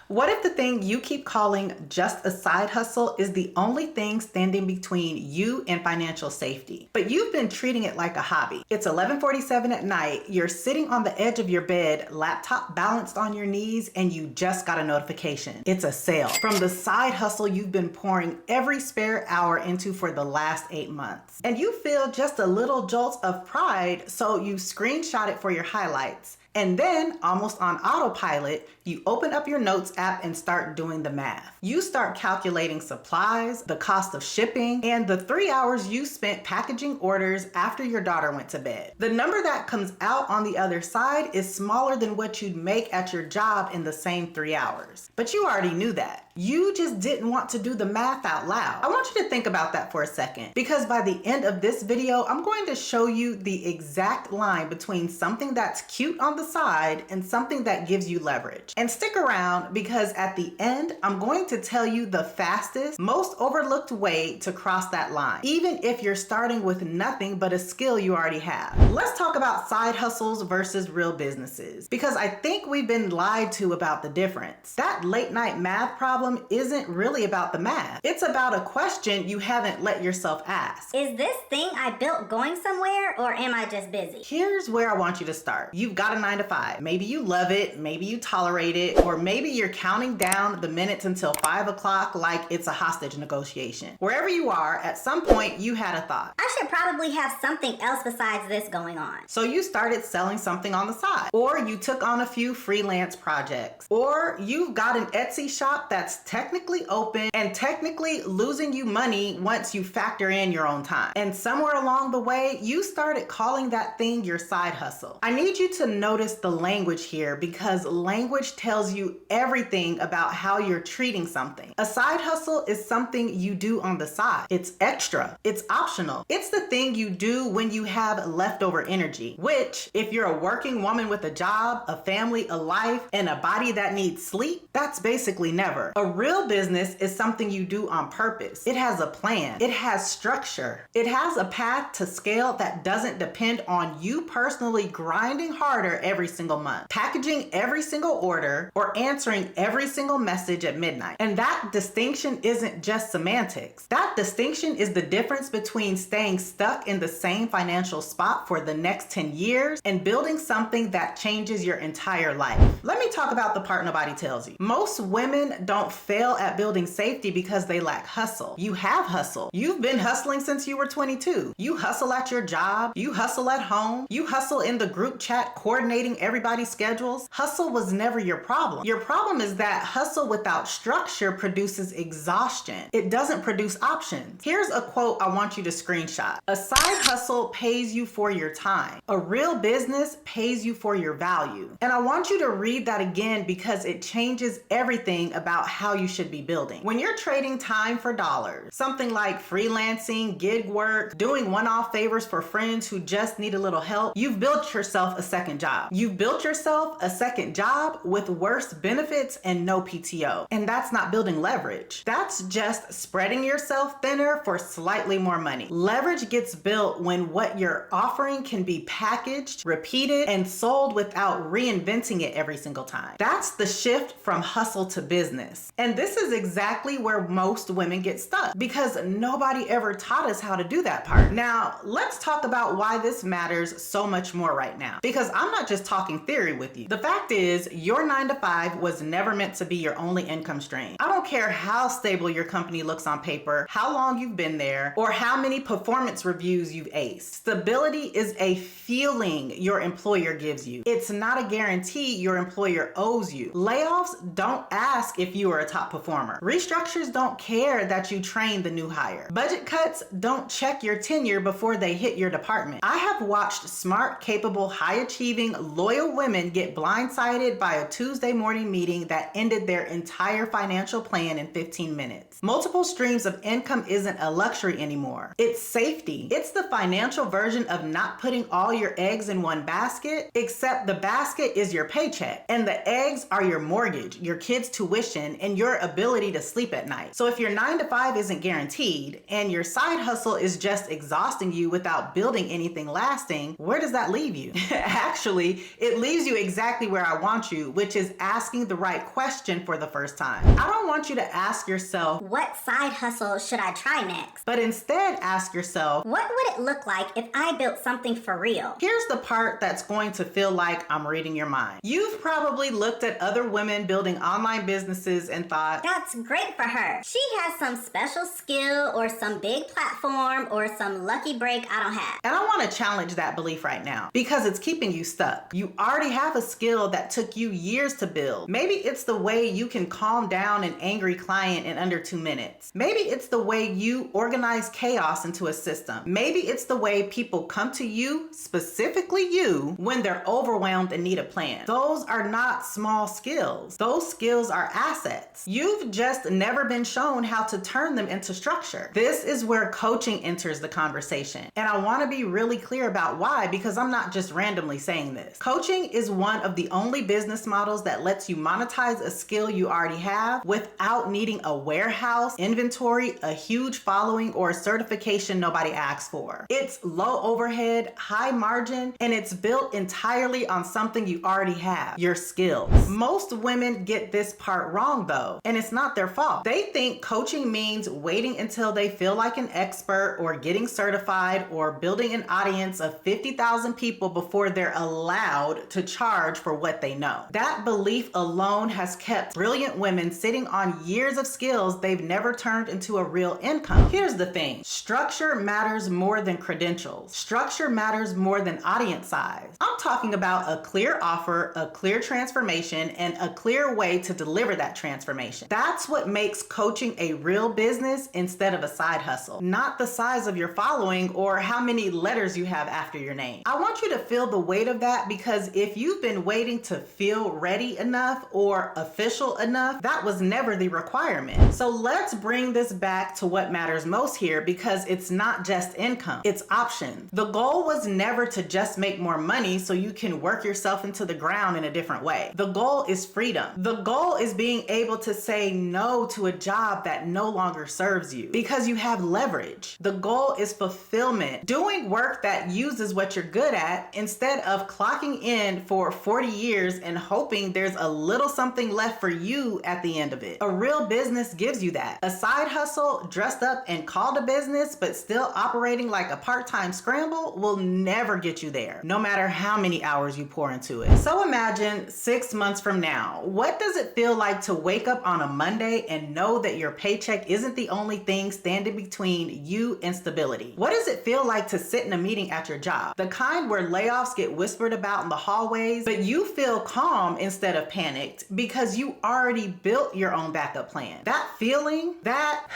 What if the thing you keep calling just a side hustle is the only thing standing between you and financial safety? But you've been treating it like a hobby. It's 11:47 at night, you're sitting on the edge of your bed, laptop balanced on your knees, and you just got a notification. It's a sale from the side hustle you've been pouring every spare hour into for the last 8 months. And you feel just a little jolt of pride, so you screenshot it for your highlights. And then, almost on autopilot, you open up your notes app and start doing the math. You start calculating supplies, the cost of shipping, and the 3 hours you spent packaging orders after your daughter went to bed. The number that comes out on the other side is smaller than what you'd make at your job in the same 3 hours. But you already knew that. You just didn't want to do the math out loud. I want you to think about that for a second, because by the end of this video, I'm going to show you the exact line between something that's cute on the side and something that gives you leverage. And stick around, because at the end, I'm going to tell you the fastest, most overlooked way to cross that line, even if you're starting with nothing but a skill you already have. Let's talk about side hustles versus real businesses, because I think we've been lied to about the difference. That late night math problem isn't really about the math. It's about a question you haven't let yourself ask. Is this thing I built going somewhere, or am I just busy? Here's where I want you to start. You've got a 9 to 5. Maybe you love it, maybe you tolerate it, or maybe you're counting down the minutes until 5 o'clock like it's a hostage negotiation. Wherever you are, at some point you had a thought. I should probably have something else besides this going on. So you started selling something on the side, or you took on a few freelance projects, or you've got an Etsy shop that's technically open and technically losing you money once you factor in your own time. And somewhere along the way, you started calling that thing your side hustle. I need you to notice the language here, because language tells you everything about how you're treating something. A side hustle is something you do on the side. It's extra. It's optional. It's the thing you do when you have leftover energy, which, if you're a working woman with a job, a family, a life, and a body that needs sleep, that's basically never. A real business is something you do on purpose. It has a plan. It has structure. It has a path to scale that doesn't depend on you personally grinding harder every single month, packaging every single order, or answering every single message at midnight. And that distinction isn't just semantics. That distinction is the difference between staying stuck in the same financial spot for the next 10 years and building something that changes your entire life. Let me talk about the part nobody tells you. Most women don't fail at building safety because they lack hustle. You have hustle. You've been hustling since you were 22. You hustle at your job. You hustle at home. You hustle in the group chat coordinating everybody's schedules. Hustle was never your problem. Your problem is that hustle without structure produces exhaustion. It doesn't produce options. Here's a quote I want you to screenshot. A side hustle pays you for your time. A real business pays you for your value. And I want you to read that again, because it changes everything about how you should be building. When you're trading time for dollars, something like freelancing, gig work, doing one-off favors for friends who just need a little help, you've built yourself a second job. You've built yourself a second job with worse benefits and no PTO. And that's not building leverage. That's just spreading yourself thinner for slightly more money. Leverage gets built when what you're offering can be packaged, repeated, and sold without reinventing it every single time. That's the shift from hustle to business. And this is exactly where most women get stuck, because nobody ever taught us how to do that part. Now, let's talk about why this matters so much more right now, because I'm not just talking theory with you. The fact is, your 9 to 5 was never meant to be your only income stream. I don't care how stable your company looks on paper, how long you've been there, or how many performance reviews you've aced. Stability is a feeling your employer gives you. It's not a guarantee your employer owes you. Layoffs don't ask if you are a top performer. Restructures don't care that you train the new hire. Budget cuts don't check your tenure before they hit your department. I have watched smart, capable, high-achieving, loyal women get blindsided by a Tuesday morning meeting that ended their entire financial plan plan in 15 minutes. Multiple streams of income isn't a luxury anymore. It's safety. It's the financial version of not putting all your eggs in one basket, except the basket is your paycheck and the eggs are your mortgage, your kids' tuition, and your ability to sleep at night. So if your 9 to 5 isn't guaranteed and your side hustle is just exhausting you without building anything lasting, where does that leave you? Actually, it leaves you exactly where I want you, which is asking the right question for the first time. I don't want you to ask yourself, what side hustle should I try next? But instead ask yourself, what would it look like if I built something for real? Here's the part that's going to feel like I'm reading your mind. You've probably looked at other women building online businesses and thought, that's great for her. She has some special skill or some big platform or some lucky break I don't have. And I want to challenge that belief right now because it's keeping you stuck. You already have a skill that took you years to build. Maybe it's the way you can calm down an angry client in under 2 minutes. Maybe it's the way you organize chaos into a system. Maybe it's the way people come to you, specifically you, when they're overwhelmed and need a plan. Those are not small skills. Those skills are assets. You've just never been shown how to turn them into structure. This is where coaching enters the conversation. And I want to be really clear about why, because I'm not just randomly saying this. Coaching is one of the only business models that lets you monetize a skill you already have without needing a warehouse, inventory, a huge following, or a certification nobody asks for. It's low overhead, high margin, and it's built entirely on something you already have, your skills. Most women get this part wrong though, and it's not their fault. They think coaching means waiting until they feel like an expert or getting certified or building an audience of 50,000 people before they're allowed to charge for what they know. That belief alone has kept brilliant women sitting on years of skills they've never turned into a real income. Here's the thing. Structure matters more than credentials. Structure matters more than audience size. I'm talking about a clear offer, a clear transformation, and a clear way to deliver that transformation. That's what makes coaching a real business instead of a side hustle, not the size of your following or how many letters you have after your name. I want you to feel the weight of that because if you've been waiting to feel ready enough or official enough, that was never the requirement. So let's bring this back to what matters most here because it's not just income, it's options. The goal was never to just make more money so you can work yourself into the ground in a different way. The goal is freedom. The goal is being able to say no to a job that no longer serves you because you have leverage. The goal is fulfillment, doing work that uses what you're good at instead of clocking in for 40 years and hoping there's a little something left for you at the end of it. A real business gives you that. A side hustle dressed up and called a business but still operating like a part-time scramble will never get you there, no matter how many hours you pour into it. So imagine 6 months from now, what does it feel like to wake up on a Monday and know that your paycheck isn't the only thing standing between you and stability? What does it feel like to sit in a meeting at your job? The kind where layoffs get whispered about in the hallways, but you feel calm instead of panicked because you already built your own backup plan. That feeling, that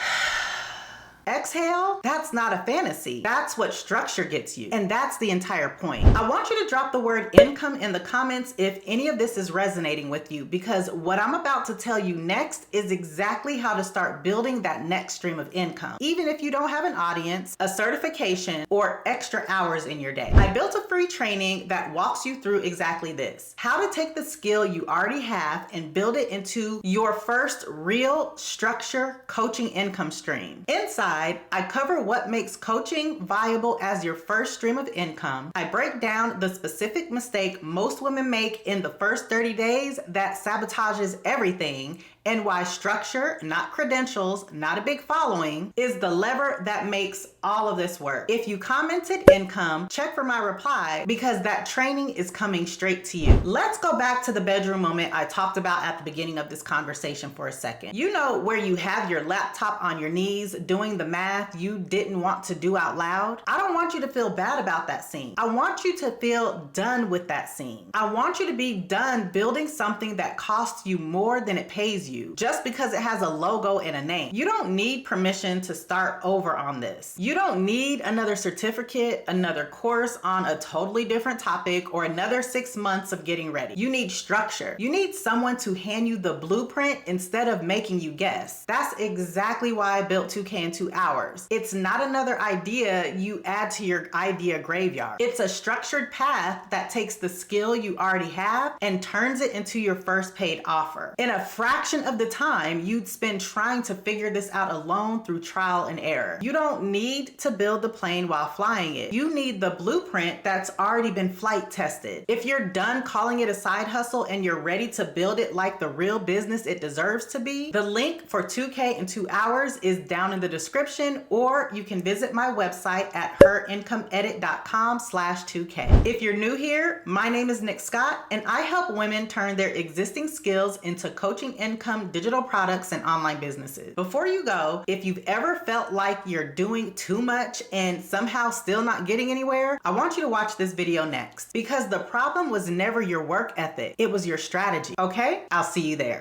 exhale, that's not a fantasy. That's what structure gets you. And that's the entire point. I want you to drop the word income in the comments if any of this is resonating with you, because what I'm about to tell you next is exactly how to start building that next stream of income, even if you don't have an audience, a certification, or extra hours in your day. I built a free training that walks you through exactly this: how to take the skill you already have and build it into your first real structure coaching income stream. Inside, I cover what makes coaching viable as your first stream of income. I break down the specific mistake most women make in the first 30 days that sabotages everything, and why structure, not credentials, not a big following, is the lever that makes all of this work. If you commented income, check for my reply because that training is coming straight to you. Let's go back to the bedroom moment I talked about at the beginning of this conversation for a second. You know, where you have your laptop on your knees doing the math you didn't want to do out loud? I don't want you to feel bad about that scene. I want you to feel done with that scene. I want you to be done building something that costs you more than it pays you. you just because it has a logo and a name. You don't need permission to start over on this. You don't need another certificate, another course on a totally different topic, or another 6 months of getting ready. You need structure. You need someone to hand you the blueprint instead of making you guess. That's exactly why I built 2K in 2 hours. It's not another idea you add to your idea graveyard. It's a structured path that takes the skill you already have and turns it into your first paid offer in a fraction of the time you'd spend trying to figure this out alone through trial and error. You don't need to build the plane while flying it. You need the blueprint that's already been flight tested. If you're done calling it a side hustle and you're ready to build it like the real business it deserves to be, the link for 2K in 2 hours is down in the description, or you can visit my website at herincomeedit.com/2K. If you're new here, my name is Nick Scott, and I help women turn their existing skills into coaching income, digital products, and online businesses. Before you go, if you've ever felt like you're doing too much and somehow still not getting anywhere, I want you to watch this video next, because the problem was never your work ethic, it was your strategy. Okay? I'll see you there.